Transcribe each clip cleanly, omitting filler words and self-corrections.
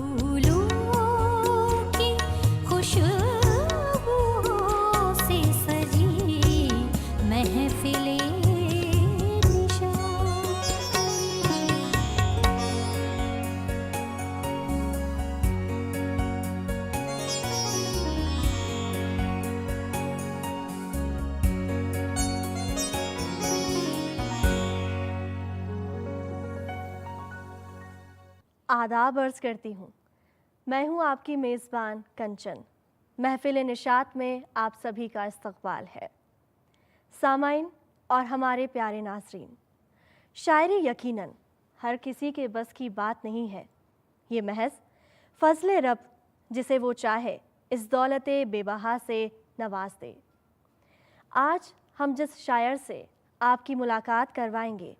फूलों की खुशबुओं से सजी महफिले निशा। आदाब अर्ज़ करती हूँ। मैं हूँ आपकी मेज़बान कंचन। महफिल निशात में आप सभी का इस्तक़बाल है। सामाइन और हमारे प्यारे नाज़रीन, शायरी यकीनन हर किसी के बस की बात नहीं है। ये महज फ़ज़्ल रब जिसे वो चाहे इस दौलते बेबहा से नवाज दे। आज हम जिस शायर से आपकी मुलाकात करवाएंगे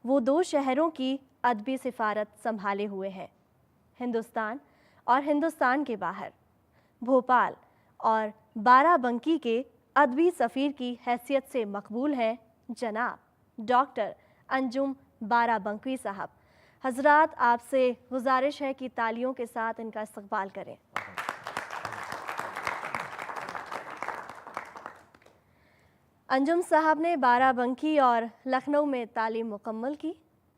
वो दो शहरों की अदबी सिफारत संभाले हुए हैं, हिंदुस्तान और हिंदुस्तान के बाहर। भोपाल और बाराबंकी के अदबी सफ़ीर की हैसियत से मकबूल हैं जनाब डॉक्टर अंजुम बाराबंकी साहब। हजरात, आपसे गुजारिश है कि तालियों के साथ इनका इस्तकबाल करें। अंजुम साहब ने बाराबंकी और लखनऊ में तालीम मुकम्मल की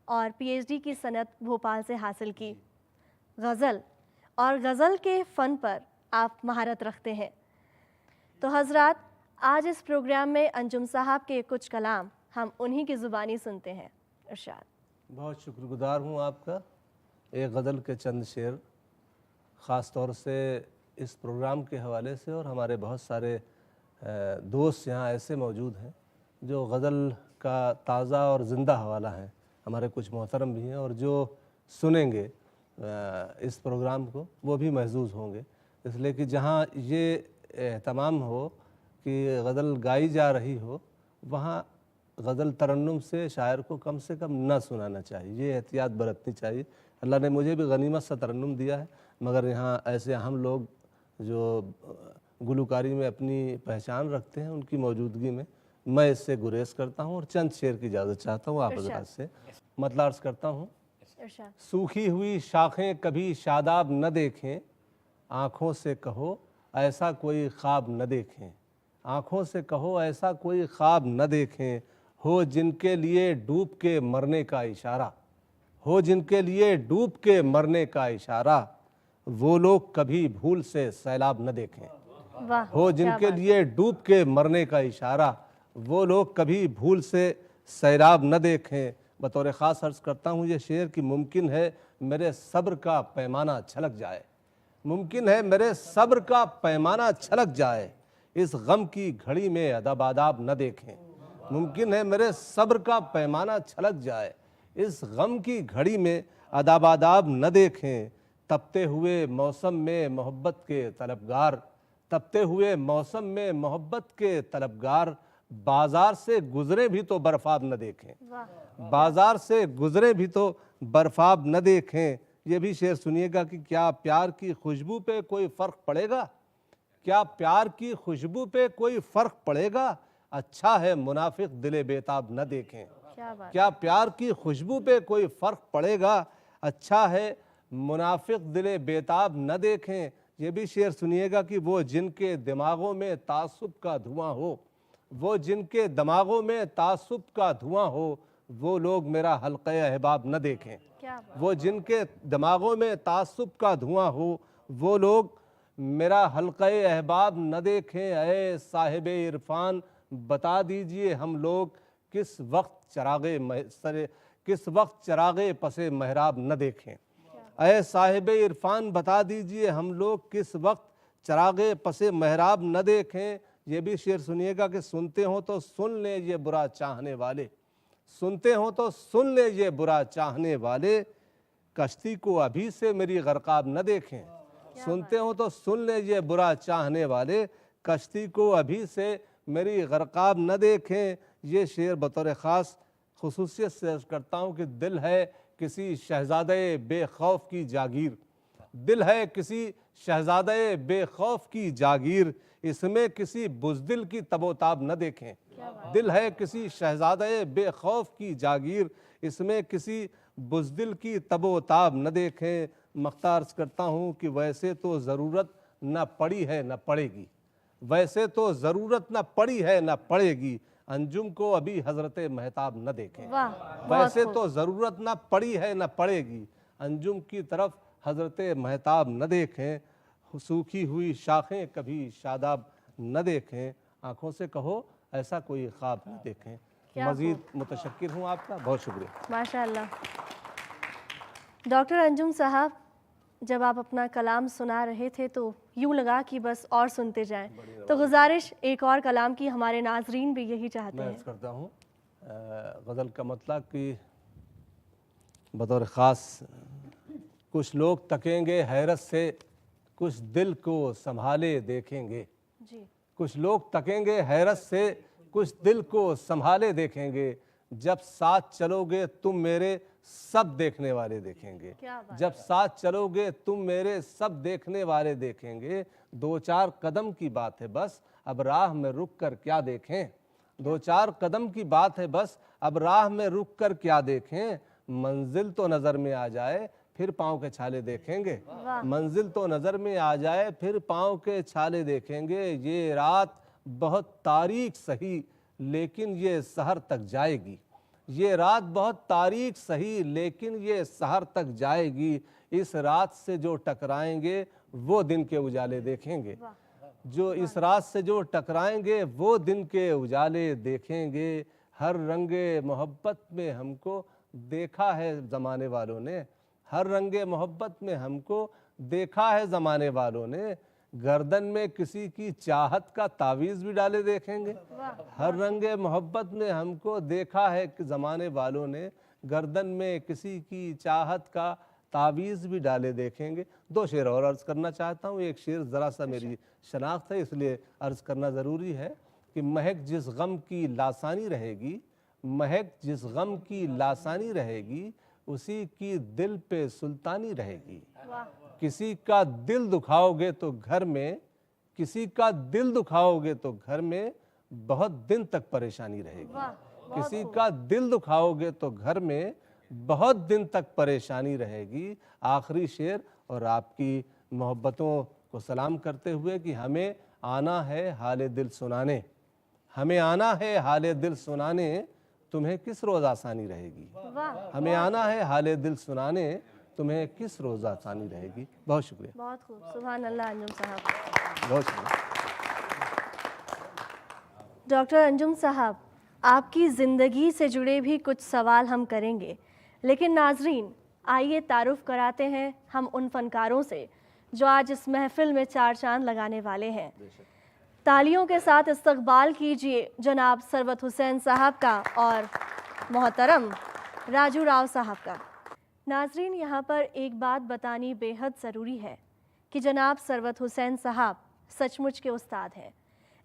और पीएचडी की सनद भोपाल से हासिल की। गज़ल और गज़ल के फ़न पर आप महारत रखते हैं। तो हजरात, आज इस प्रोग्राम में अंजुम साहब के कुछ कलाम हम उन्हीं की ज़ुबानी सुनते हैं। इरशाद। बहुत शुक्रगुज़ार हूँ आपका। एक गज़ल के चंद शेर ख़ास तौर से इस प्रोग्राम के हवाले से, और हमारे बहुत सारे दोस्त यहाँ ऐसे मौजूद हैं जो गज़ल का ताज़ा और ज़िंदा हवाला है। हमारे कुछ मोहतरम भी हैं और जो सुनेंगे इस प्रोग्राम को वो भी महजूज़ होंगे, इसलिए कि जहाँ ये एहतमाम हो कि गज़ल गाई जा रही हो, वहाँ गज़ल तरन्नुम से शायर को कम ना सुनाना चाहिए। ये एहतियात बरतनी चाहिए। अल्लाह ने मुझे भी गनीमत सा तरन्नुम दिया है, मगर यहाँ ऐसे हम लोग जो गुलकारी में अपनी पहचान रखते हैं, उनकी मौजूदगी में मैं इससे गुरेज करता हूँ और चंद शेर की इजाज़त चाहता हूँ आप हज़रात से। मतलब अर्ज़ करता हूँ। सूखी हुई शाखें कभी शादाब न देखें, आँखों से कहो ऐसा कोई ख्वाब न देखें। आँखों से कहो ऐसा कोई ख्वाब न देखें, हो जिनके लिए डूब के मरने का इशारा। हो जिनके लिए डूब के मरने का इशारा, वो लोग कभी भूल से सैलाब न देखें। हो जिनके लिए डूब के मरने का इशारा, वो लोग कभी भूल से सैलाब न देखें। बतौर ख़ास अर्ज़ करता हूँ ये शेर कि मुमकिन है मेरे सब्र का पैमाना छलक जाए। मुमकिन है मेरे सब्र का पैमाना छलक जाए, इस गम की घड़ी में अदब आदाब न देखें। मुमकिन है मेरे सब्र का पैमाना छलक जाए, इस गम की घड़ी में अदब आदाब न देखें। तपते हुए मौसम में मोहब्बत के तलबगार, तपते हुए मौसम में मोहब्बत के तलबगार, बाजार से गुजरे भी तो बर्फाब न देखें। बाजार से गुजरे भी तो बर्फाब न देखें। ये भी शेर सुनिएगा कि क्या प्यार की खुशबू पे कोई फ़र्क पड़ेगा? क्या प्यार की खुशबू पे कोई फ़र्क पड़ेगा? अच्छा है मुनाफिक दिले बेताब न देखें। क्या प्यार की खुशबू पे कोई फ़र्क पड़ेगा? अच्छा है मुनाफिक दिले बेताब न देखें। ये भी शेर सुनिएगा कि वो जिनके दिमागों में तासुब का धुआं हो, वो जिनके दिमागों में तासुब का धुआं हो, वो लोग मेरा हल्क़े अहबाब न देखें। वो जिनके दिमागों में तासुब का धुआं हो, वो लोग मेरा हल्क़े अहबाब न देखें। ऐ साहिब इरफान बता दीजिए हम लोग किस वक्त चरागे पसे महराब न देखें। ऐ साहिब इरफान बता दीजिए हम लोग किस वक्त चरागे पसे महराब न देखें। ये भी शेर सुनिएगा कि सुनते हो तो सुन ले ये बुरा चाहने वाले, सुनते हो तो सुन ले ये बुरा चाहने वाले, कश्ती को अभी से मेरी गरकाब न देखें। सुनते हो तो सुन ले ये बुरा चाहने वाले, कश्ती को अभी से मेरी गरकाब न देखें। ये शेर बतौर ख़ास खुसूसियत से अर्ज़ करता हूँ कि दिल है किसी शहज़ादे बेखौफ की जागीर, दिल है किसी शहज़ादे बेखौफ की जागीर, इसमें किसी बुज़दिल की तबोताब न देखें। दिल है किसी शहज़ादे बेखौफ की जागीर, इसमें किसी बुज़दिल की तबो-ताब न देखें। मख्तार करता हूँ कि वैसे तो ज़रूरत न पड़ी है न पड़ेगी, वैसे तो ज़रूरत न पड़ी है न पड़ेगी, अंजुम को अभी हज़रत महताब न देखें। वाह, बहुत वैसे खूब। तो ज़रूरत न पड़ी है न पड़ेगी, अंजुम की तरफ हज़रत महताब न देखें। सूखी हुई शाखें कभी शादाब न देखें, आँखों से कहो ऐसा कोई ख्वाब न देखें। क्या मज़ीद मुतशक्किर हूँ आपका, बहुत शुक्रिया। माशाअल्लाह। डॉक्टर अंजुम साहब, जब आप अपना कलाम सुना रहे थे तो यूँ लगा कि बस और सुनते जाएं, तो गुजारिश एक और कलाम की, हमारे नाजरीन भी यही चाहते मैं हैं। अर्ज़ करता हूँ गज़ल का मतलब कि बतौर ख़ास कुछ लोग तकेंगे हैरत से, कुछ दिल को संभाले देखेंगे। जी, कुछ लोग तकेंगे हैरत से, कुछ दिल को संभाले देखेंगे। जब साथ चलोगे तुम मेरे सब देखने वाले देखेंगे। क्या बात जब साथ चलोगे तुम मेरे सब देखने वाले देखेंगे। दो चार कदम की बात है बस, अब राह में रुक कर क्या देखें। दो चार कदम की बात है बस, अब राह में रुक कर क्या देखें। मंजिल तो नज़र में आ जाए फिर पाँव के छाले देखेंगे। मंजिल तो नज़र में आ जाए फिर पाँव के छाले देखेंगे। ये रात बहुत तारीक सही लेकिन ये सहर तक जाएगी। ये रात बहुत तारीक सही लेकिन ये सहर तक जाएगी। इस रात से जो टकराएंगे वो दिन के उजाले देखेंगे। जो इस रात से जो टकराएंगे वो दिन के उजाले देखेंगे। हर रंगे मोहब्बत में हमको देखा है ज़माने वालों ने, हर रंगे मोहब्बत में हमको देखा है ज़माने वालों ने। गर्दन में किसी की चाहत का तावीज़ भी डाले देखेंगे। हर रंगे मोहब्बत में हमको देखा है कि ज़माने वालों ने, गर्दन में किसी की चाहत का तावीज़ भी डाले देखेंगे। दो शेर और अर्ज़ करना चाहता हूँ। एक शेर ज़रा सा मेरी शनाख्त है इसलिए अर्ज़ करना ज़रूरी है कि महक जिस गम की लासानी रहेगी, महक जिस गम की लासानी रहेगी, उसी की दिल पे सुल्तानी रहेगी। किसी का दिल दुखाओगे तो घर में, किसी का दिल दुखाओगे तो घर में बहुत दिन तक परेशानी रहेगी। किसी का दिल दुखाओगे तो घर में बहुत दिन तक परेशानी रहेगी। आखिरी शेर और आपकी मोहब्बतों को सलाम करते हुए कि हमें आना है हाले दिल सुनाने, हमें आना है हाले दिल सुनाने, तुम्हें किस रोज़ आसानी रहेगी। हमें आना है हाले दिल सुनाने, तुम्हें किस रोज़ आसानी रहेगी। बहुत शुक्रिया। बहुत खूब, सुभान अल्लाह अंजुम साहब। बहुत शुक्रिया। डॉक्टर अंजुम साहब, आपकी ज़िंदगी से जुड़े भी कुछ सवाल हम करेंगे, लेकिन नाजरीन आइए तारुफ कराते हैं हम उन फ़नकारों से जो आज इस महफ़िल में चार चांद लगाने वाले हैं। तालियों के साथ इस्तकबाल कीजिए जनाब सरवत हुसैन साहब का और मोहतरम राजू राव साहब का। नाजरीन, यहाँ पर एक बात बतानी बेहद ज़रूरी है कि जनाब सरवत हुसैन साहब सचमुच के उस्ताद हैं।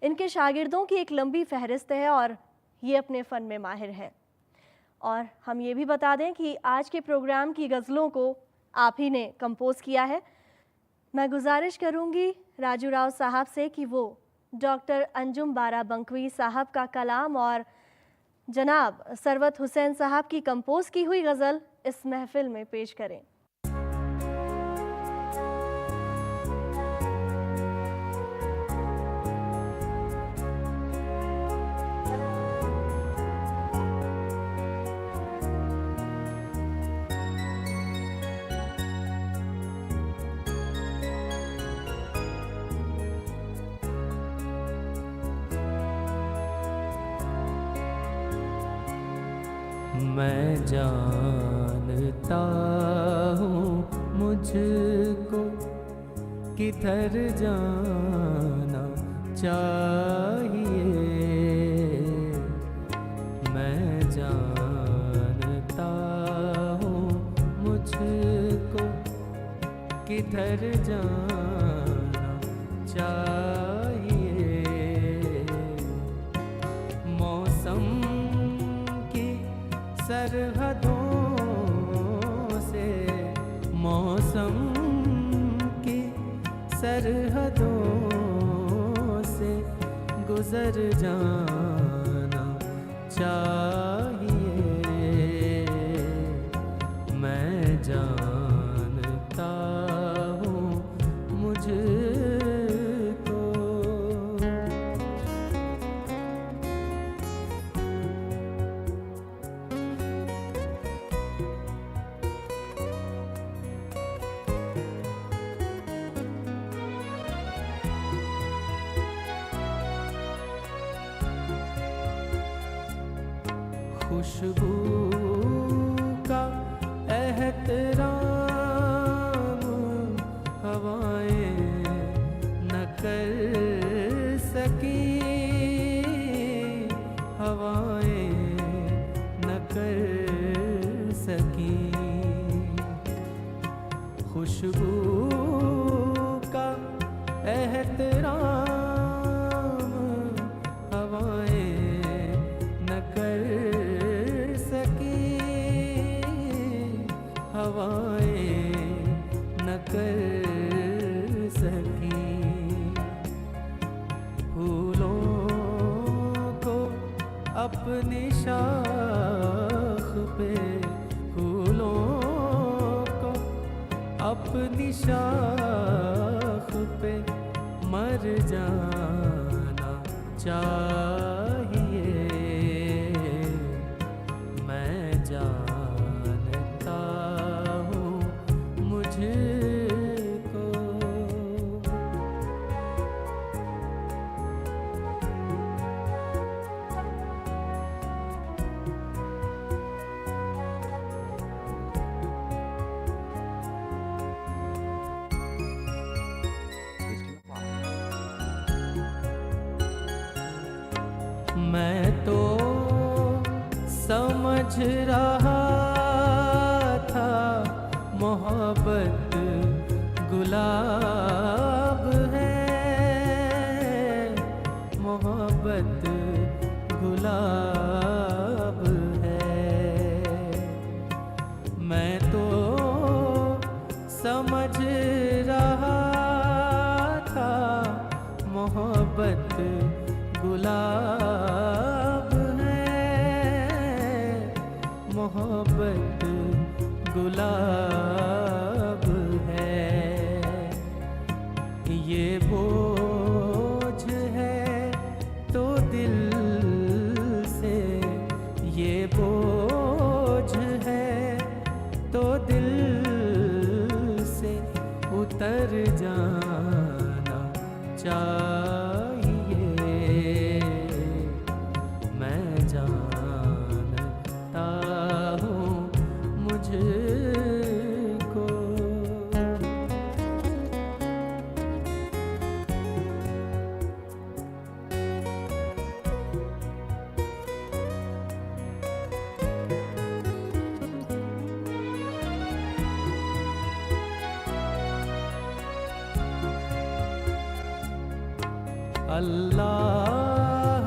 इनके शागिर्दों की एक लंबी फहरिस्त है और ये अपने फ़न में माहिर हैं। और हम ये भी बता दें कि आज के प्रोग्राम की गज़लों को आप ही ने कंपोज़ किया है। मैं गुजारिश करूँगी राजू राव साहब से कि वो डॉक्टर अंजुम बारा बंकवी साहब का कलाम और जनाब सरवत हुसैन साहब की कंपोज़ की हुई गज़ल इस महफ़िल में पेश करें। मैं जानता हूँ मुझको किधर जाना चाहिए। मैं जानता हूँ मुझको किधर जाना चाहिए। मौसम सरहदों से, मौसम की सरहदों से गुजर जाना चाहिए। मैं जानता हूँ मुझको। खुशबू का एहतराम हवाएं न कर सकी, हवाएं न कर सकी। खुशबू का एहतराम हवाएं न कर सकी, हवाएं न कर सकी। फूलों को अपनी शाख पे, फूलों को अपनी शाख पे मर जाना चाहिए। मैं जानता हूँ मुझको। मैं तो समझ रहा था मोहब्बत गुलाब है, मोहब्बत गुलाब है। मैं तो समझ रहा था मोहब्बत गुलाब है, मोहब्बत गुलाब है। ये बोझ है तो दिल से, ये बोझ है तो दिल से उतर जाना चाहिए। मैं जानता हूँ मुझको। अल्लाह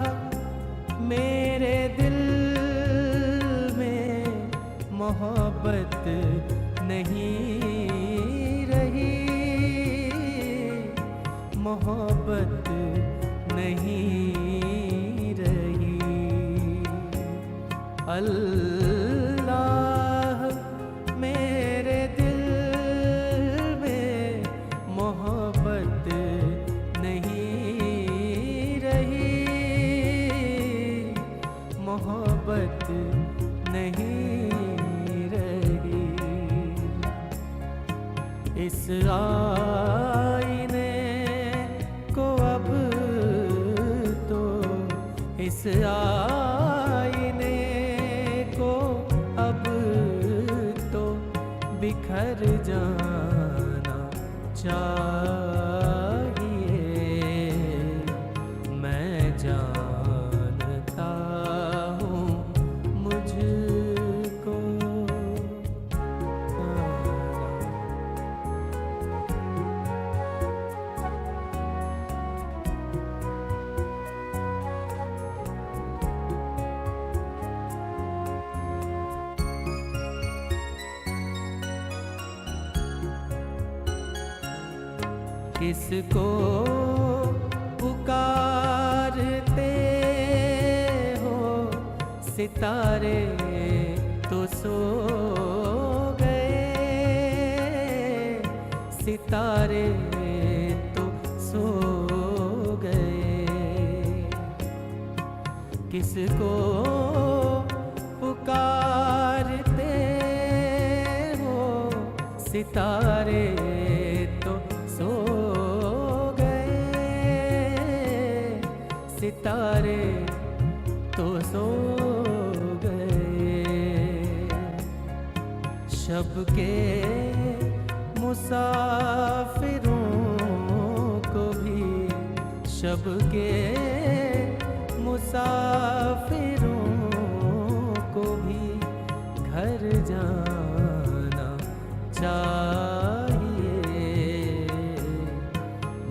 मेरे दिल में मोहब्बत नहीं रही, मोहब्बत नहीं रही। अल्लाह मेरे दिल में मोहब्बत नहीं रही, मोहब्बत नहीं रही। इस आईने को अब तो, इस आईने को अब तो बिखर जाना चाहिए। मैं जानता हूँ मुझको। किसको पुकारते हो सितारे तो सो गए, सितारे तो सो गए। किसको पुकारते हो सितारे तो सो गए, सितारे तो सो गए। शब के मुसाफिरों को भी, शब के मुसाफिरों को भी घर जाना चाहिए।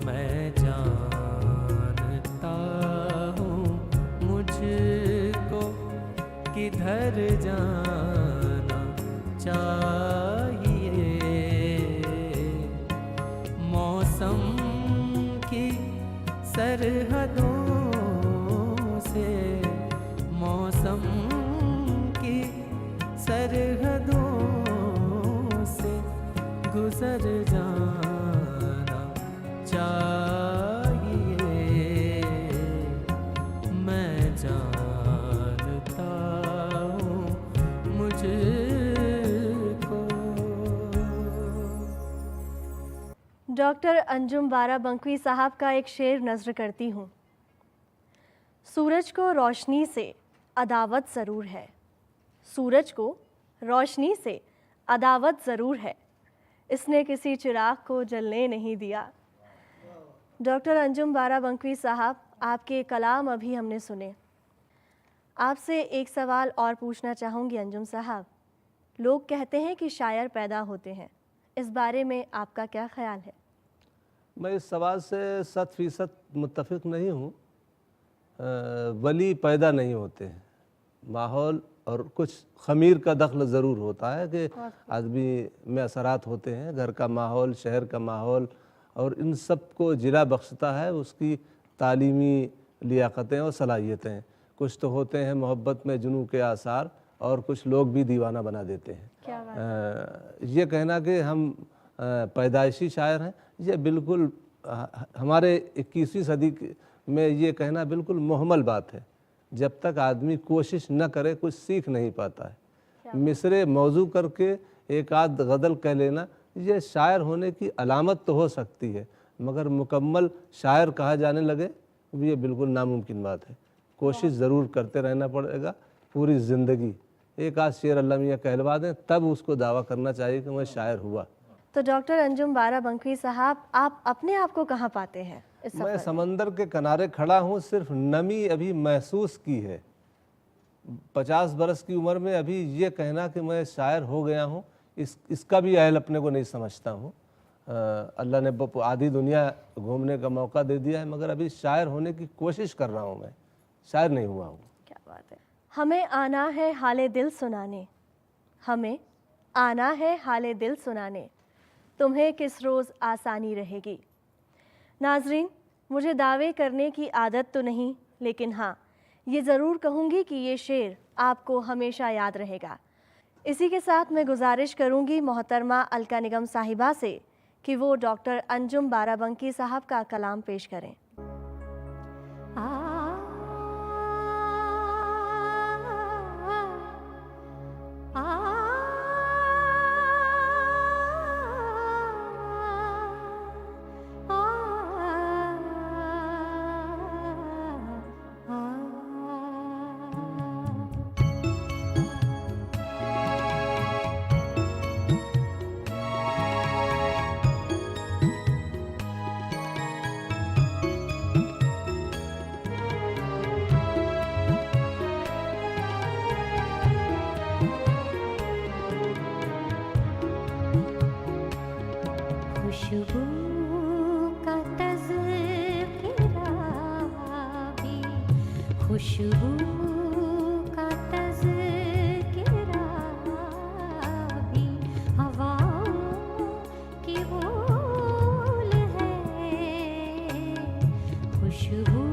मैं जानता हूँ मुझको किधर जाना चाहिए। मौसम की सरहदों से, मौसम की सरहदों से गुजर जाना चाहिए। मैं जानता हूँ मुझको। डॉक्टर अंजुम बाराबंकी साहब का एक शेर नज़र करती हूँ। सूरज को रोशनी से अदावत ज़रूर है, सूरज को रोशनी से अदावत ज़रूर है, इसने किसी चिराग को जलने नहीं दिया। डॉक्टर अंजुम बाराबंकी साहब, आपके कलाम अभी हमने सुने। आपसे एक सवाल और पूछना चाहूँगी अंजुम साहब। लोग कहते हैं कि शायर पैदा होते हैं, इस बारे में आपका क्या ख्याल है? मैं इस सवाल से 100% मुत्तफिक नहीं हूँ। वली पैदा नहीं होते हैं, माहौल और कुछ ख़मीर का दखल ज़रूर होता है कि आदमी में असरात होते हैं। घर का माहौल, शहर का माहौल और इन सब को जिला बख्शता है उसकी तालीमी लियाकतें और सलाहियतें। कुछ तो होते हैं मोहब्बत में जुनू के आसार और कुछ लोग भी दीवाना बना देते हैं। क्या बात ये कहना कि हम पैदाइशी शायर हैं, ये बिल्कुल हमारे 21वीं सदी में ये कहना बिल्कुल मुहम्मल बात है। जब तक आदमी कोशिश न करे कुछ सीख नहीं पाता है। मिसरे मौजू करके एक आध गज़ल कह लेना ये शायर होने की अलामत तो हो सकती है, मगर मुकम्मल शायर कहा जाने लगे ये बिल्कुल नामुमकिन बात है। कोशिश ज़रूर करते रहना पड़ेगा पूरी ज़िंदगी। एक आध शेर अल्लाह मियाँ कहलवा दें तब उसको दावा करना चाहिए कि मैं शायर हुआ। तो डॉक्टर अंजुम बाराबंकी साहब, आप अपने आप को कहाँ पाते हैं इस सफर मैं में? समंदर के किनारे खड़ा हूँ, सिर्फ नमी अभी महसूस की है। 50 बरस की उम्र में अभी ये कहना कि मैं शायर हो गया हूँ, इसका भी अहल अपने को नहीं समझता हूँ। अल्लाह ने आधी दुनिया घूमने का मौका दे दिया है, मगर अभी शायर होने की कोशिश कर रहा हूँ। मैं शायर नहीं हुआ हूँ। क्या बात है। हमें आना है हाले दिल सुनाने, हमें आना है हाले दिल सुनाने, तुम्हें किस रोज़ आसानी रहेगी। नाजरीन, मुझे दावे करने की आदत तो नहीं, लेकिन हाँ ये ज़रूर कहूँगी कि ये शेर आपको हमेशा याद रहेगा। इसी के साथ मैं गुजारिश करूँगी मोहतरमा अलका निगम साहिबा से कि वो डॉक्टर अंजुम बाराबंकी साहब का कलाम पेश करें। खुशबू का तज़किरा भी, खुशबू का तज़किरा भी हवाओं की बोल है। खुशबू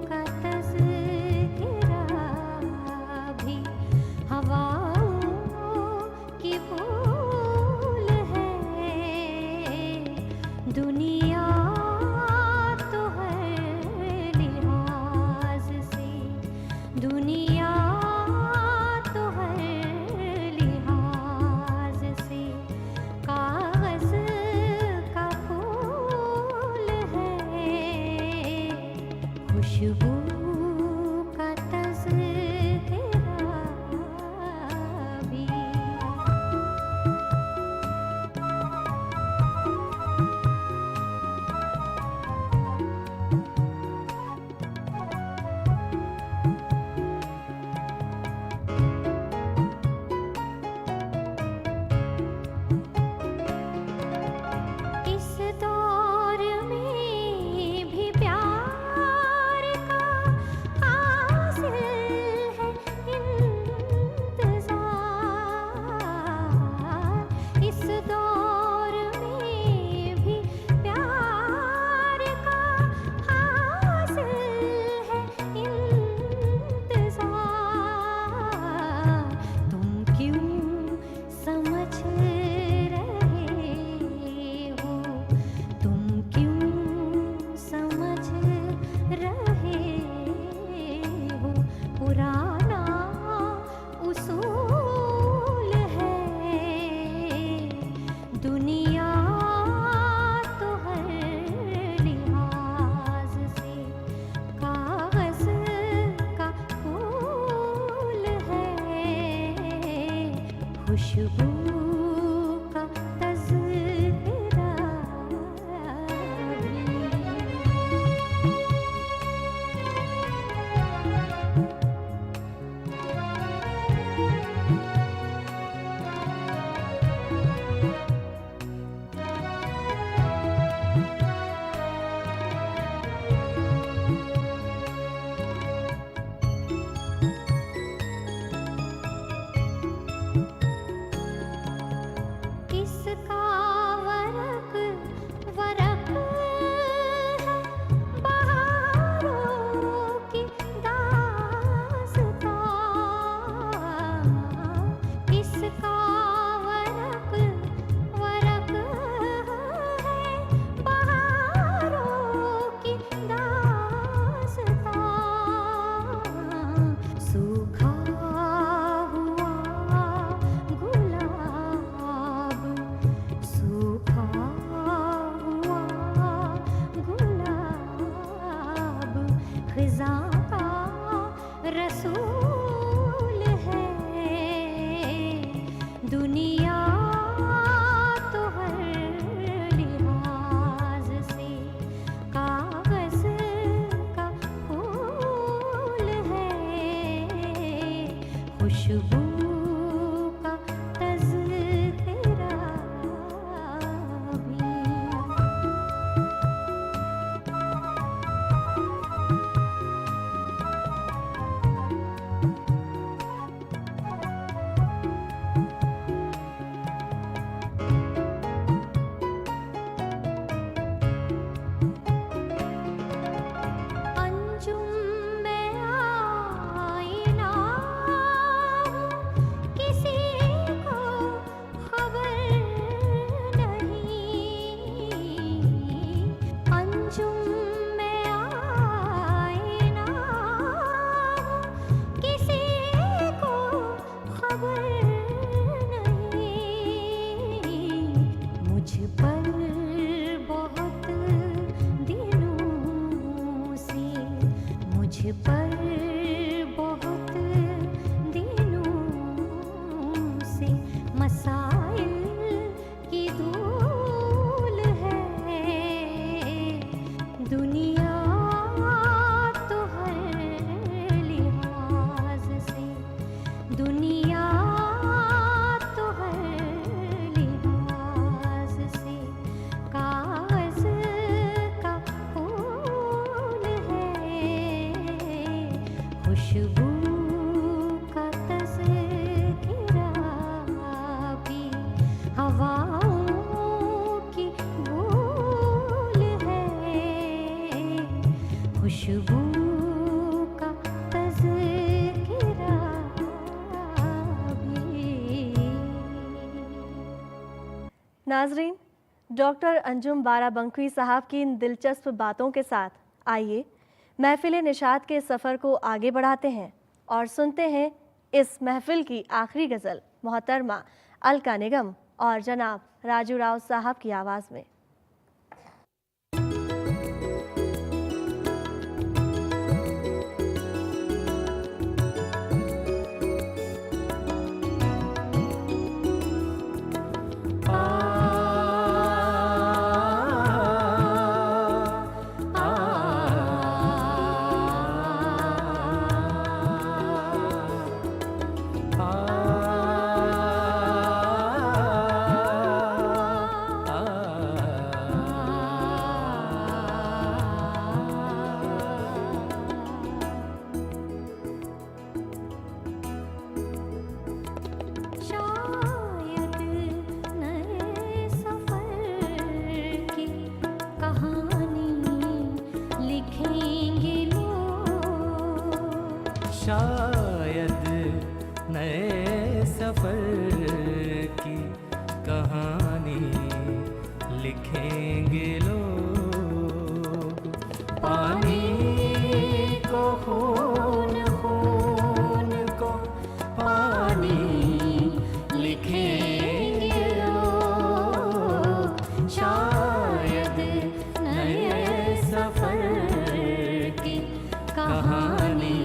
का तज़किरा भी हवाओं की बोल है। नाजरीन, डॉक्टर अंजुम बाराबंकी साहब की इन दिलचस्प बातों के साथ आइए महफिल निशात के सफ़र को आगे बढ़ाते हैं और सुनते हैं इस महफिल की आखिरी गज़ल मोहतरमा अलका निगम और जनाब राजू राव साहब की आवाज़ में। शायद नए सफ़र की कहानी लिखेंगे लोग। पानी को खून, खून को पानी लिखेंगे लोग। शायद नए सफ़र की कहानी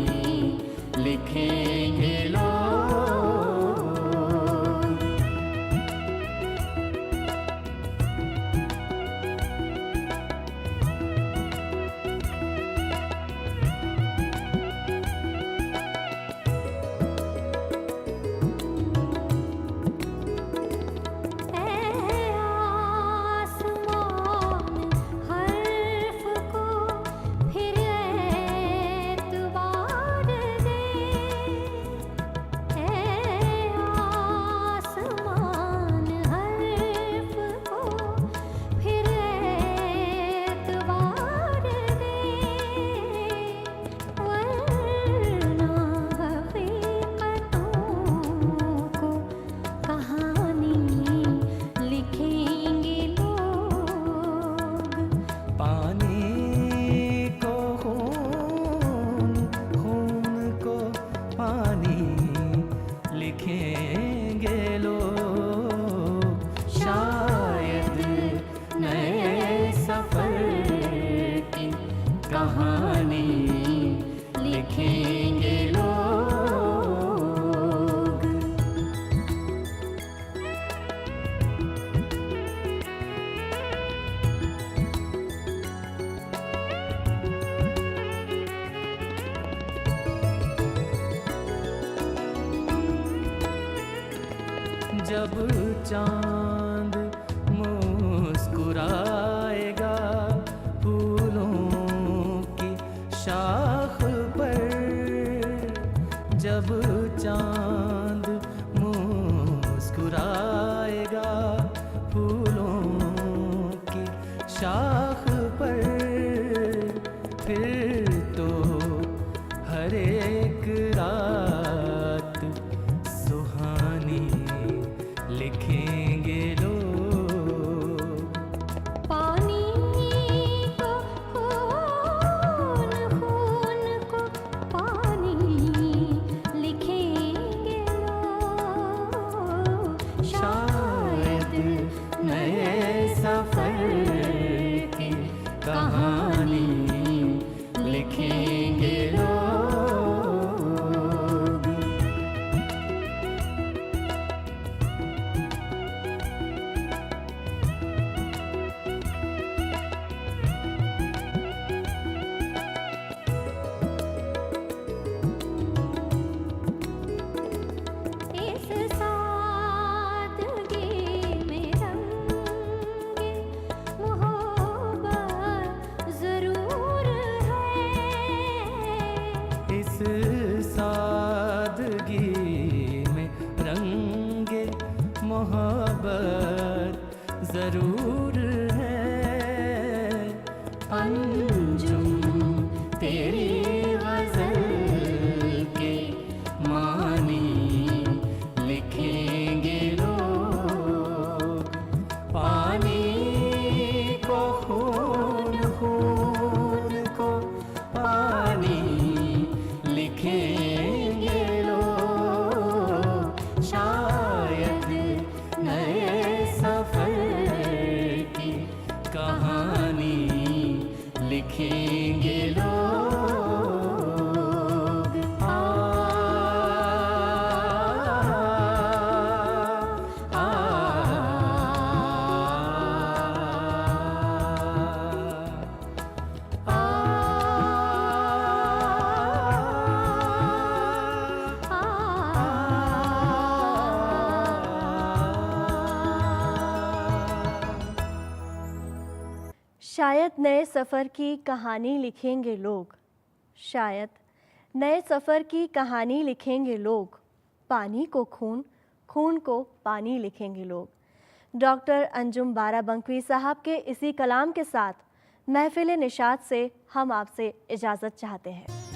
लिखेंगे लोग। जब चांद मुस्कुराएगा फूलों की शाख पर, जब चांद मुस्कुराएगा फूलों की शाख पर, फिर तो हर एक रात सुहानी लिखेंगे लोग। पानी को खून, खून को पानी लिखेंगे लोग। शायद नए सफ़र की कहानी लिखेंगे लोग। इस सादगी में रंगे मोहब्बत ज़रूर है। इस सादगी में रंगे मोहब्बत ज़रूर है। अंजुम तेरी गज़ल के मानी लिखेंगे लोग। शायद नए सफ़र की कहानी लिखेंगे लोग, शायद नए सफ़र की कहानी लिखेंगे लोग, पानी को खून, खून को पानी लिखेंगे लोग। डॉक्टर अंजुम बाराबंकवी साहब के इसी कलाम के साथ महफिल निशात से हम आपसे इजाज़त चाहते हैं।